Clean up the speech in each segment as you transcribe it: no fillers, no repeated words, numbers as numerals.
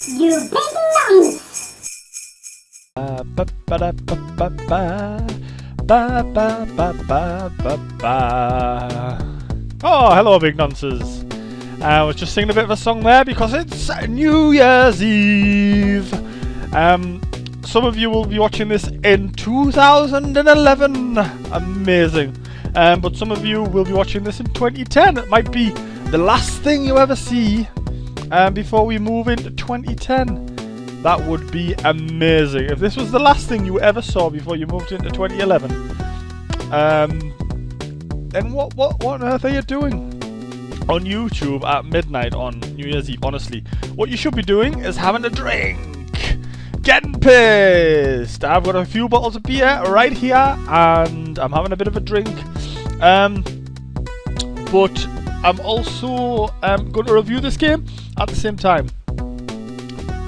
You big nonce! Oh, hello, big nonces. I was just singing a bit of a song there because it's New Year's Eve. Some of you will be watching this in 2011. Amazing. But some of you will be watching this in 2010. It might be the last thing you ever see before we move into 2010. That would be amazing. If this was the last thing you ever saw before you moved into 2011, then what on earth are you doing on YouTube at midnight on New Year's Eve? Honestly, what you should be doing is having a drink, getting pissed. I've got a few bottles of beer right here, and I'm having a bit of a drink. But I'm also going to review this game at the same time.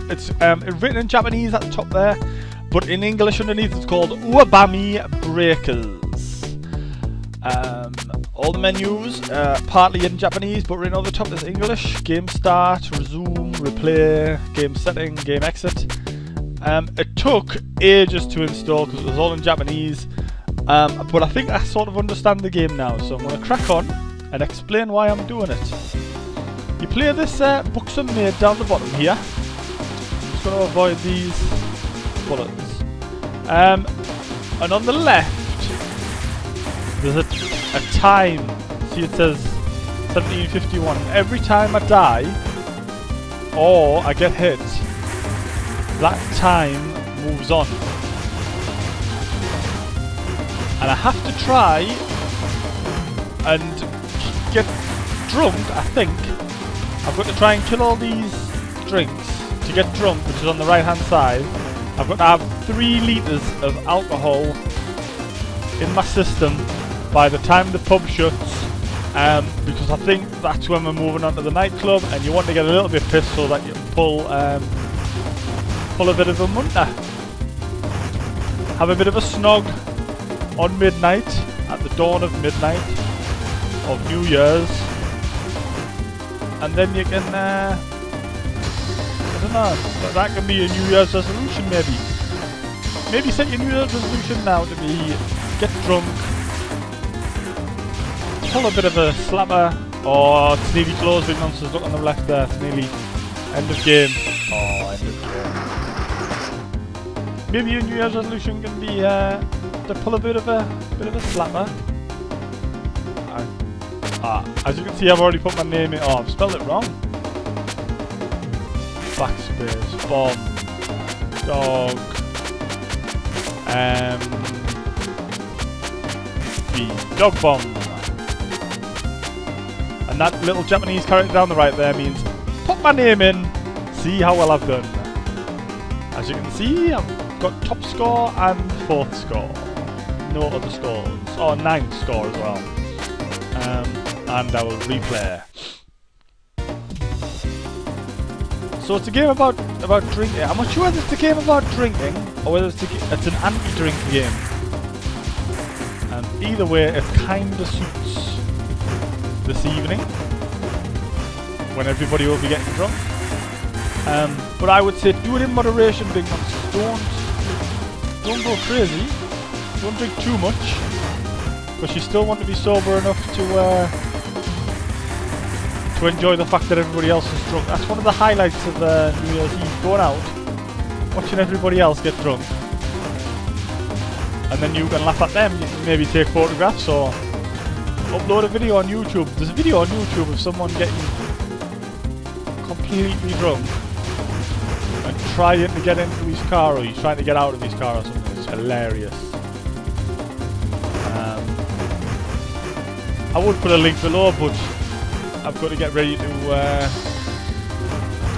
It's written in Japanese at the top there, but in English underneath it's called Uwabami Breakers. All the menus partly in Japanese, but written on the top is English. Game start, resume, replay, game setting, game exit. It took ages to install because it was all in Japanese, but I think I sort of understand the game now, so I'm going to crack on and explain why I'm doing it. You play this Buxom Maid down the bottom here. Just going to avoid these bullets. And on the left, there's a time. See, it says 1751. Every time I die or I get hit, that time moves on. And I have to try and get drunk, I think. I've got to try and kill all these drinks to get drunk, which is on the right hand side. I've got to have 3 litres of alcohol in my system by the time the pub shuts, because I think that's when we're moving on to the nightclub, and you want to get a little bit pissed so that you pull a bit of a munter. Have a bit of a snog on midnight, at the dawn of midnight of New Year's, and then you can, I don't know, that can be a New Year's resolution maybe. Maybe set your New Year's resolution now to be get drunk, pull a bit of a slapper. Oh, it's nearly closed, big nonsense. Look on the left there, it's nearly end of game. Oh, end of game. Maybe your New Year's resolution can be to pull a bit of a slapper. As you can see, I've already put my name in. Oh, I've spelled it wrong. Backspace, bomb, dog, dog bomb. And that little Japanese character down the right there means put my name in, see how well I've done. As you can see, I've got top score and 4th score. No other scores. Oh, 9th score as well. And I will replay. So it's a game about drinking. I'm not sure whether it's a game about drinking or whether it's an anti-drink game. And either way, it kinda suits this evening when everybody will be getting drunk. But I would say do it in moderation, big monsters. Don't go crazy. Don't drink too much, because you still want to be sober enough to enjoy the fact that everybody else is drunk. That's one of the highlights of New Year's Eve, going out, watching everybody else get drunk, and then you can laugh at them. You can maybe take photographs or upload a video on YouTube. There's a video on YouTube of someone getting completely drunk and trying to get into his car, or he's trying to get out of his car or something. It's hilarious. I would put a link below, but I've got to get ready to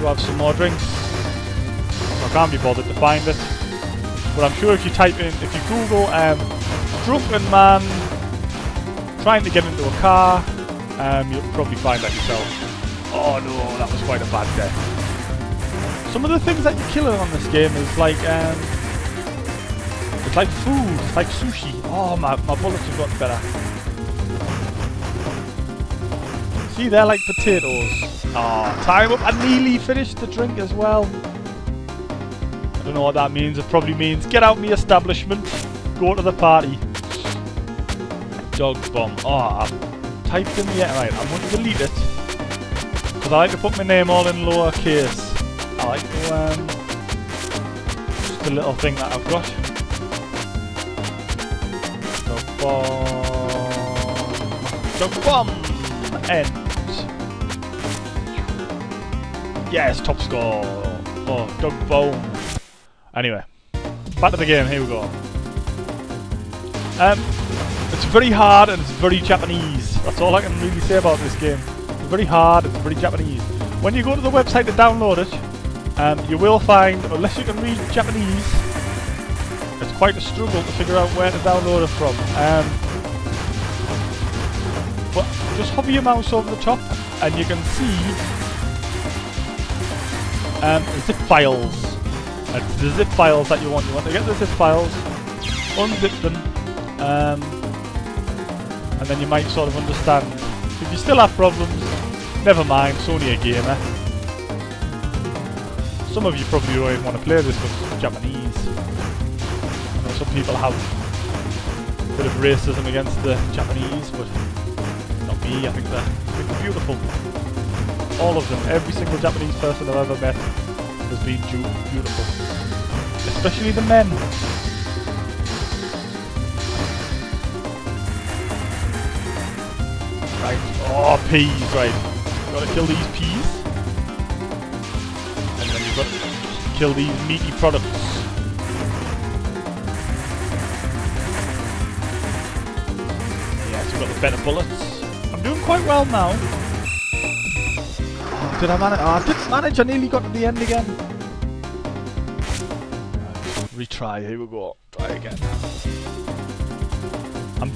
have some more drinks. I can't be bothered to find it. But I'm sure if you type in, if you Google drunken man trying to get into a car, you'll probably find that yourself. Oh no, that was quite a bad day. Some of the things that you're killing on this game is like, it's like food, it's like sushi. Oh, my bullets have gotten better. See, they're like potatoes. Oh, time up. I nearly finished the drink as well. I don't know what that means. It probably means get out my establishment, go to the party. Dog bomb. Oh, I've typed in the right. I'm going to delete it because I like to put my name all in lowercase. I like to just the little thing that I've got. Dog bomb. End. Yes, top score. Oh, dog bomb. Anyway, back to the game. Here we go. It's very hard and it's very Japanese. That's all I can really say about this game. It's very hard, it's very Japanese. When you go to the website to download it, you will find, unless you can read Japanese, it's quite a struggle to figure out where to download it from. But just hover your mouse over the top and you can see zip files. It's the zip files that you want. You want to get the zip files, unzip them, and then you might sort of understand. If you still have problems, never mind, it's only a gamer. Some of you probably don't even want to play this because it's Japanese. I know some people have a bit of racism against the Japanese, but not me. I think they're beautiful. All of them, every single Japanese person I've ever met has been beautiful. Especially the men. Right, oh, peas, right. You've got to kill these peas. And then you've got to kill these meaty products. Yes, we've got the better bullets. I'm doing quite well now. Oh, did I manage? Oh, I didn't manage, I nearly got to the end again. Right, retry, here we go. Try again. I'm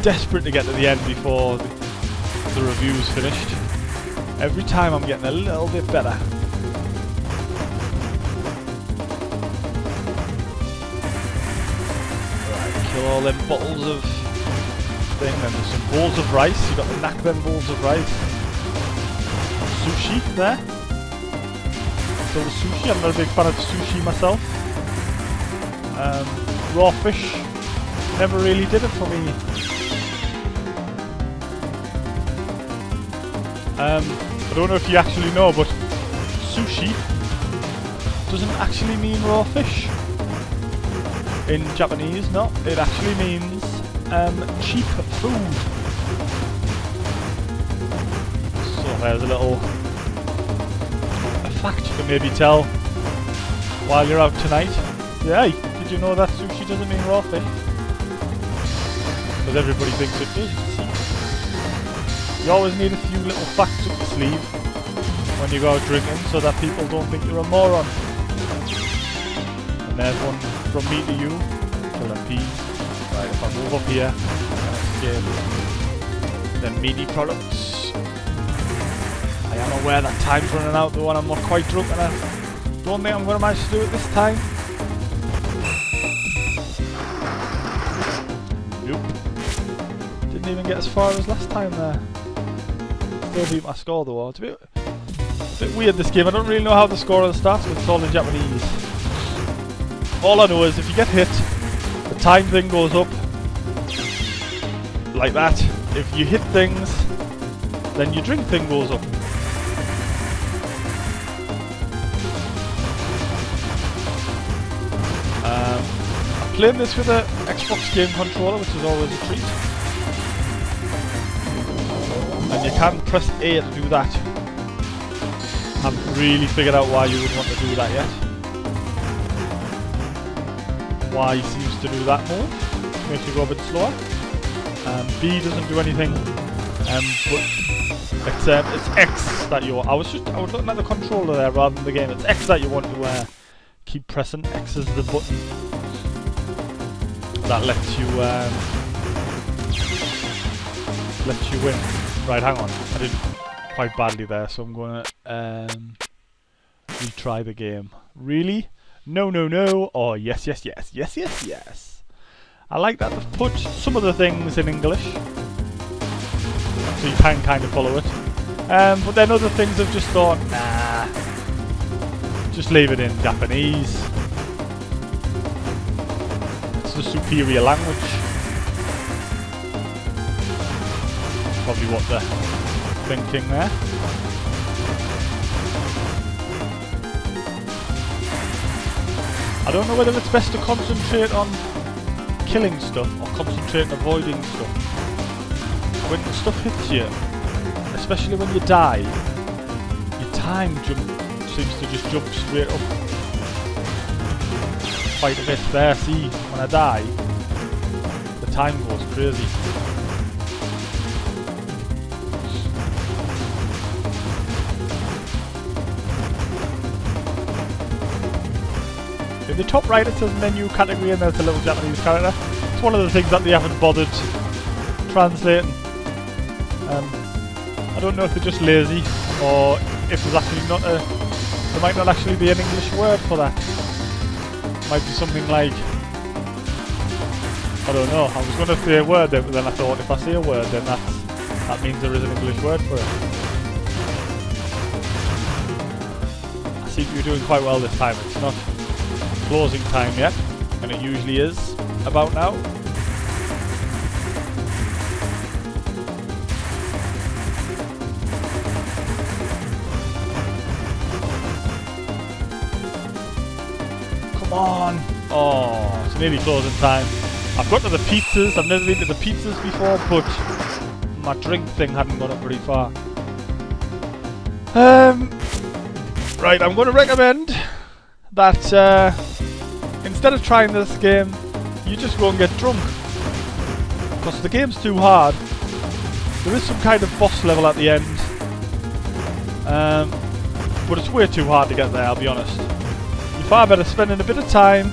desperate to get to the end before the review's finished. Every time I'm getting a little bit better. Right, kill all them bottles of thing, and there's some bowls of rice. You got to knack them bowls of rice. Sushi there. So the sushi, I'm not a big fan of sushi myself. Raw fish never really did it for me. I don't know if you actually know, but sushi doesn't actually mean raw fish in Japanese. No, it actually means cheap food. So there's a fact you can maybe tell while you're out tonight. Yeah, did you know that sushi doesn't mean raw fish? Because everybody thinks it does. You always need a few little facts up your sleeve when you go out drinking so that people don't think you're a moron. And there's one from me to you. Kill them peas. Right, if I move up here, I escape. Then meaty products. I am aware that time's running out though and I'm not quite drunk and I don't think I'm going to manage to do it this time. Nope. Didn't even get as far as last time there. Still beat my score though. It's a bit weird this game. I don't really know how the score starts because it's all in Japanese. All I know is if you get hit, the time thing goes up like that. If you hit things, then your drink thing goes up. I'm playing this with a Xbox game controller, which is always a treat. And you can press A to do that. I haven't really figured out why you would want to do that yet. Y seems to do that move. Makes you go a bit slower. B doesn't do anything. But it's X that you want. I was looking at the controller there rather than the game. It's X that you want to keep pressing. X is the button that lets you win. Right, hang on. I did quite badly there, so I'm going to retry the game. Really? No, no, no. Oh, yes, yes, yes. Yes, yes, yes. I like that they've put some of the things in English. so you can kind of follow it. But then other things I've just thought, nah, just leave it in Japanese. It's the superior language. Probably what they're thinking there. I don't know whether it's best to concentrate on killing stuff or concentrate on avoiding stuff. When stuff hits you, especially when you die, your time seems to just jump straight up quite a bit there. See, when I die, the time goes crazy. In the top right it says menu category and there's a little Japanese character. It's one of the things that they haven't bothered translating. I don't know if they're just lazy or if there's actually not a... There might not actually be an English word for that. It might be something like... I don't know, I was going to say a word there, but then I thought if I say a word then that means there is an English word for it. I see you're doing quite well this time. It's not closing time yet, and it usually is about now. Come on! Oh, it's nearly closing time. I've got to the pizzas. I've never been to the pizzas before, but my drink thing hadn't gone up very far. Right, I'm going to recommend that instead of trying this game, you just go and get drunk. Because the game's too hard. There is some kind of boss level at the end. But it's way too hard to get there, I'll be honest. You're far better spending a bit of time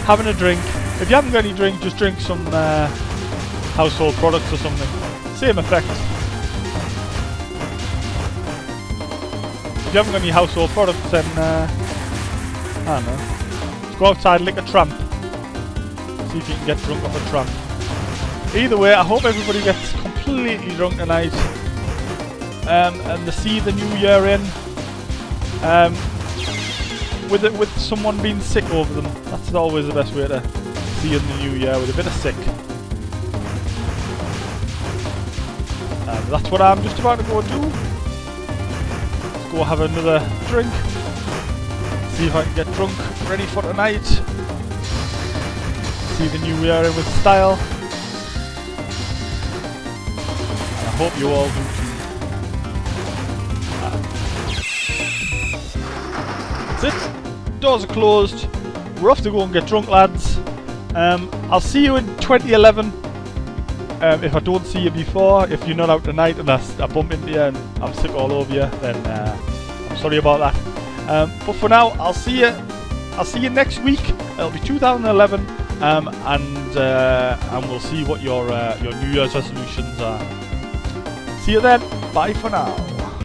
having a drink. If you haven't got any drink, just drink some household products or something. Same effect. If you haven't got any household products, then I don't know. Let's go outside, lick a tramp. See if you can get drunk off a tramp. Either way, I hope everybody gets completely drunk tonight. And to see the new year in. With someone being sick over them. That's always the best way to see in the new year, with a bit of sick. That's what I'm just about to go do. Let's go have another drink. See if I can get drunk, ready for tonight. See the new year in with style. And I hope you all do too. That's it. Doors are closed. We're off to go and get drunk, lads. I'll see you in 2011. If I don't see you before, if you're not out tonight and I bump into you and I'm sick all over you, then I'm sorry about that. But for now, I'll see you next week. It'll be 2011, and we'll see what your New Year's resolutions are. See you then. Bye for now.